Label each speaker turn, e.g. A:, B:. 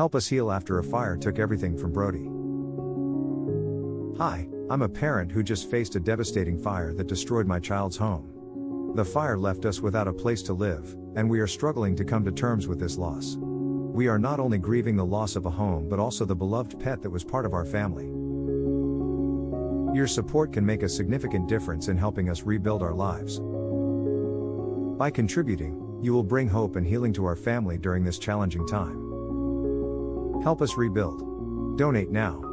A: Help us heal after a fire took everything from Brody. Hi, I'm a parent who just faced a devastating fire that destroyed my child's home. The fire left us without a place to live, and we are struggling to come to terms with this loss. We are not only grieving the loss of a home but also the beloved pet that was part of our family. Your support can make a significant difference in helping us rebuild our lives. By contributing, you will bring hope and healing to our family during this challenging time. Help us rebuild. Donate now.